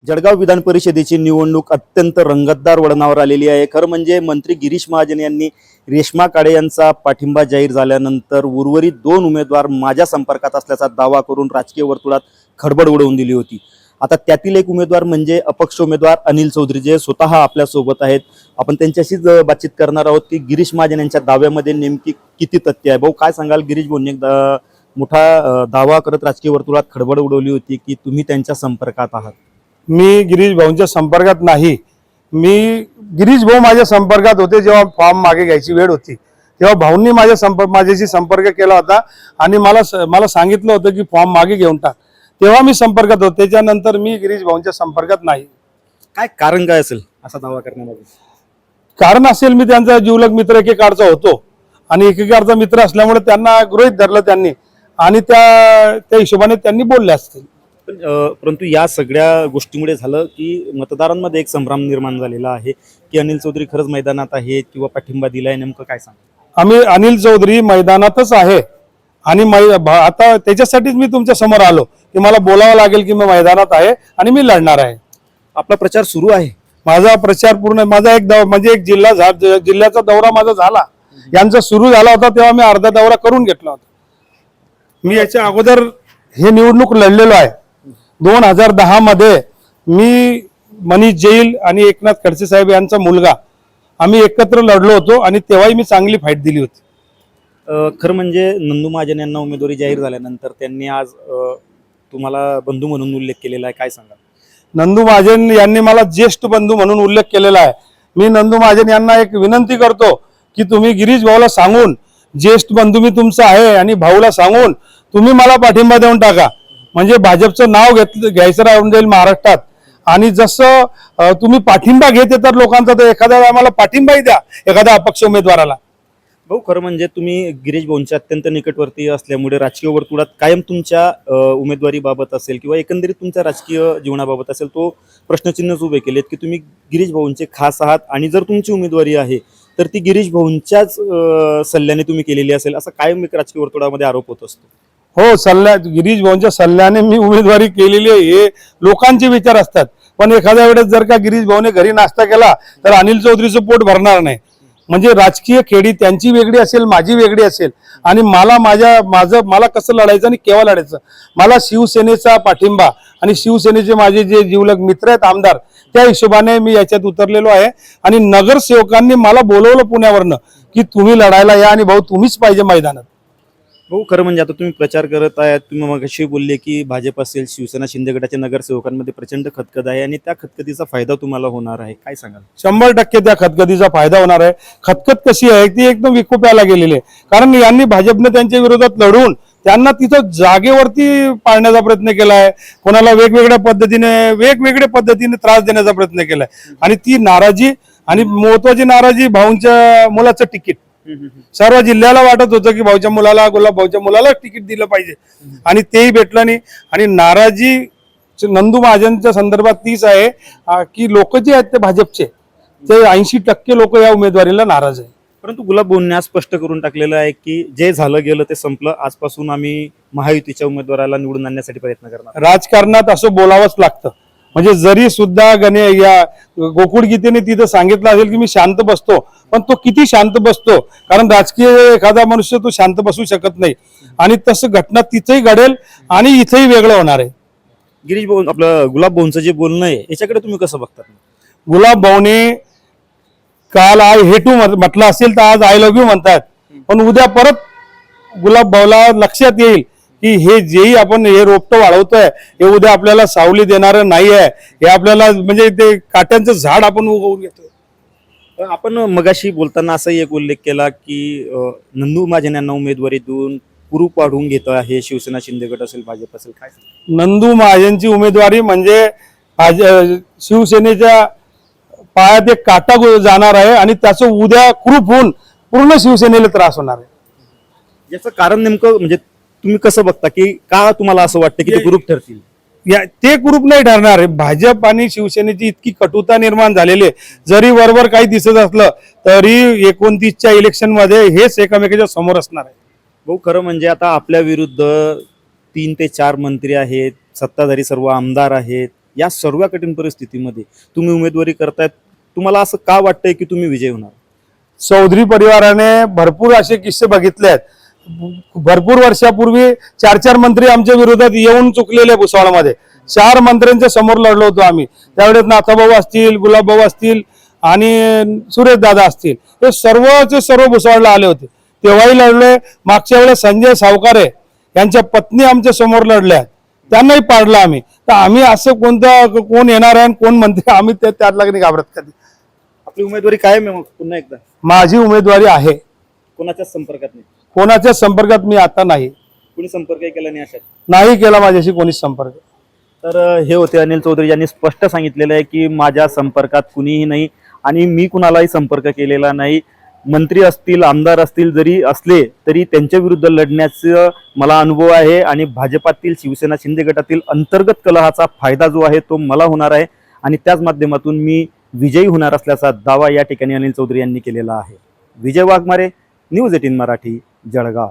जळगाव विधान परिषदेची निवडणूक अत्यंत रंगतदार वळणावर आलेली आहे। खरं म्हणजे मंत्री गिरीश महाजन यांनी रेश्मा काळे यांचा पाठिंबा जाहीर झाल्यानंतर उर्वरित दोन उमेदवार माझ्या संपर्कात असल्याचा दावा करून राजकीय वर्तुळात खळबळ उडवून दिली होती। आता त्यातील एक उमेदवार म्हणजे अपक्ष उमेदवार अनिल चौधरी, जे स्वतः आपल्या सोबत आहेत। आपण त्यांच्याशीच बातचीत करणार आहोत की गिरीश महाजन यांच्या दाव्यामध्ये नेमकी किती तथ्य आहे। भाऊ, काय सांगाल? गिरीश भाऊंनी मोठा दावा करत राजकीय वर्तुळात खळबळ उडवली होती की तुम्ही त्यांच्या संपर्कात आहात। मी गिरीश भाऊंच्या संपर्कात नाही। गिरीश भाऊ माझ्या संपर्कात होते जेव्हा फॉर्म मागे घ्यायची वेळ होती, तेव्हा भाऊंनी माझ्याशी संपर्क केला होता आणि मला सांगितलं होतं की फॉर्म मागे घेऊन टाक, तेव्हा मी संपर्कात होतो। त्याच्यानंतर मी गिरीश भाऊंच्या संपर्कात नाही। काय कारण काय असेल असा दावा करण्यामध्ये? कारण असेल, मी त्यांचा जीवलग मित्र एकेकाळचा होतो आणि एकेकाळचा मित्र असल्यामुळे त्यांना गृहीत धरलं त्यांनी आणि त्या हिशोबाने त्यांनी बोलले असतील। परंतु या सगळ्या गोष्टीमुळे झालं की मतदारांमध्ये एक संभ्रम निर्माण झालेला आहे की अनिल चौधरी खरंच मैदानात आहेत किंवा पाठिंबा दिलाय, नेमकं काय सांगा? आम्ही अनिल चौधरी मैदानातच आहे आणि आता त्याच्यासाठीच मी तुमच्या समोर आलो की मला बोलावं लागेल की मी मैदानात आहे आणि मी लढणार आहे। आपला प्रचार सुरू आहे। माझा प्रचार पूर्ण, माझा एक जिल्ह्याचा दौरा माझा झाला, यांचा सुरू झाला होता तेव्हा मी अर्धा दौरा करून घेतला होता। मी याच्या अगोदर हे निवडणूक लढलेलो आहे। 2010 मध्ये मी मनीष जैल आणि एकनाथ खडसे साहेब यांचा मुलगा, आम्ही एकत्र लढलो होतो आणि तेव्हाही मी चांगली फाईट दिली होती। खरं म्हणजे नंदू महाजन यांना उमेदवारी जाहीर झाल्यानंतर त्यांनी आज तुम्हाला बंधू म्हणून उल्लेख केलेला आहे, काय सांगा? नंदू महाजन यांनी मला ज्येष्ठ बंधू म्हणून उल्लेख केलेला आहे। मी नंदू महाजन यांना एक विनंती करतो की तुम्ही गिरीश भाऊला सांगून, ज्येष्ठ बंधू मी तुमचा आहे आणि भाऊला सांगून तुम्ही मला पाठिंबा देऊन टाका, म्हणजे भाजपचं नाव घ्यायचं राहून जाईल महाराष्ट्रात। आणि जसं तुम्ही पाठिंबा घेते तर लोकांचा, तर एखाद्या आम्हाला पाठिंबाही द्या एखाद्या अपक्ष उमेदवाराला। भाऊ, खरं म्हणजे तुम्ही गिरीश भाऊंच्या अत्यंत निकटवर्तीय असल्यामुळे राजकीय वर्तुळात कायम तुमच्या उमेदवारीबाबत असेल किंवा एकंदरीत तुमच्या राजकीय जीवनाबाबत असेल तो प्रश्नचिन्हच उभे केलेत की तुम्ही गिरीश भाऊंचे खास आहात आणि जर तुमची उमेदवारी आहे तर ती गिरीश भाऊंच्याच सल्ल्याने तुम्ही केलेली असेल, असा कायम एक राजकीय वर्तुळामध्ये आरोप होत असतो। हो, गिरीश भाऊंच्या सल्ल्याने मी उमेदवारी केलेली आहे, हे लोकांचे विचार असतात। पण एखाद्या वेळेस जर का गिरीश भाऊने घरी नाश्ता केला तर अनिल चौधरीचं पोट भरणार नाही। म्हणजे राजकीय खेळी त्यांची वेगळी असेल, माझी वेगळी असेल आणि मला कसं लढायचं आणि केव्हा लढायचं, मला शिवसेनेचा पाठिंबा आणि शिवसेनेचे माझे जे जीवलग मित्र आहेत आमदार, त्या हिशोबाने मी याच्यात उतरलेलो आहे। आणि नगरसेवकांनी मला बोलवलं पुण्यावरनं की तुम्ही लढायला या आणि भाऊ तुम्हीच पाहिजे मैदानात। भाऊ, खरं म्हणजे आता तुम्ही प्रचार करत आहात, तुम्ही मगाशी बोलले की भाजप असेल, शिवसेना, शिंदे गटाच्या नगरसेवकांमध्ये प्रचंड खतखत आहे आणि त्या खतखतीचा फायदा तुम्हाला होणार आहे, काय सांगाल? 100% त्या खतखतीचा फायदा होणार आहे। खतखत कशी आहे ती एकदम विकोप्याला गेलेली आहे, कारण यांनी भाजपने त्यांच्या विरोधात लढून त्यांना तिथं जागेवरती पाळण्याचा प्रयत्न केलाय, कोणाला वेगवेगळ्या पद्धतीने त्रास देण्याचा प्रयत्न केलाय। आणि ती नाराजी, आणि महत्वाची नाराजी, भाऊंच्या मुलाचं तिकीट सर्व जिल्ह्याला वाटत होतं की गुलाब भाऊच्या मुलाला तिकीट दिलं पाहिजे आणि तेही भेटलं नाही। आणि नाराजी नंदू महाजनच्या संदर्भात तीच आहे की लोक जे आहेत ते भाजपचे, ते 80% लोक या उमेदवारीला नाराज आहे। परंतु गुलाब भाऊंनी आज स्पष्ट करून टाकलेलं आहे की जे झालं गेलं ते संपलं, आजपासून आम्ही महायुतीच्या उमेदवाराला निवडून आणण्यासाठी प्रयत्न करणार। राजकारणात असं बोलावंच लागतं, म्हणजे जरी सुद्धा या गोकुळ गीतेने तिथं सांगितलं असेल की मी शांत बसतो, पण तो किती शांत बसतो, कारण राजकीय एखादा मनुष्य तो शांत बसू शकत नाही। आणि तसं घटना तिथेही घडेल आणि इथेही वेगळं होणार आहे। गिरीश भाऊ, आपलं गुलाब भाऊंचं जे बोलणं आहे याच्याकडे तुम्ही कसं बघतात? गुलाब भाऊने काल आय हेट यू म्हटलं असेल तर आज आय लव्ह यू म्हणतात, पण उद्या परत गुलाब भाऊला लक्षात येईल की जेही आपण हे रोपटं वाढवतोय हे उद्या आपल्याला सावली देणार नाही आहे, हे आपल्याला म्हणजे ते काट्यांचं झाड आपण उगवून घेतोय। आपण मगाशी बोलताना असाही एक उल्लेख केला की नंदू महाजन यांना उमेदवारी देऊन कुरूप वाढवून घेतो आहे शिवसेना, शिंदे गट असेल, भाजप असेल, काय? नंदू महाजनची उमेदवारी म्हणजे शिवसेनेच्या पायात एक काटा जाणार आहे आणि त्याचं उद्या कुरूप होऊन पूर्ण शिवसेनेला त्रास होणार आहे। याचं कारण नेमकं म्हणजे तुम्ही कसं बघता की का तुम्हाला असं वाटतं की ते कुरूप ठरतील? ते कुरूप नाही ठरणार आहे। भाजप आणि शिवसेनेची इतकी कटुता निर्माण झालेली आहे, जरी वरवर काही दिसत असलं तरी 29च्या इलेक्शन मध्ये हेच एकमेकांच्या समोर असणार आहे। भाऊ, खरं म्हणजे आता आपल्या विरुद्ध 3 ते 4 मंत्री आहेत, सत्ताधारी सर्व आमदार आहेत, या सर्व कठीण परिस्थितीमध्ये तुम्ही उमेदवारी करतायत, तुम्हाला असं का वाटतंय की तुम्ही विजयी होणार? चौधरी परिवाराने भरपूर असे किस्से बघितले आहेत. भरपूर वर्षापूर्वी 4 मंत्री आमच्या विरोधात येऊन चुकलेले भुसावळमध्ये. 4 मंत्र्यांच्या समोर लढलो होतो आम्ही. त्यावेळेस नाथाभाऊ असतील, गुलाबभाऊ असतील आणि सुरेश दादा असतील, हे सर्वचे सर्व भुसावळला आले होते. तेव्हाही लढलोय. मागच्या वेळेस संजय सावकारे यांच्या पत्नी आमच्या समोर लढल्या, त्यांनाही पाडलं आम्ही. तर आम्ही असं कोण येणार आहे आणि कोण मंत्री, आम्ही त्यातला नाही घाबरत कधी. आपली उमेदवारी कायम आहे मग पुन्हा एकदा? माझी उमेदवारी आहे. कोणाच्याच संपर्कात नाही? कोणाच्या संपर्कात मी आता नाही. कोणी संपर्क केला नाही अशात? नाही केला माझ्याशी कोणीच संपर्क. तर हे होते अनिल चौधरी, यांनी स्पष्ट सांगितलेलं आहे की माझ्या संपर्कात कुणीही नाही आणि मी कुणालाही संपर्क केलेला नाही. मंत्री असतील, आमदार असतील जरी असले तरी त्यांच्या विरुद्ध लढण्याचा मला अनुभव आहे आणि भाजपातील शिवसेना शिंदे गटातील अंतर्गत कलहाचा फायदा जो आहे तो मला होणार आहे आणि त्याच माध्यमातून मी विजयी होणार असल्याचा दावा या ठिकाणी अनिल चौधरी यांनी केलेला आहे. विजय वाघमारे, न्यूज 18 मराठी, जळगाव.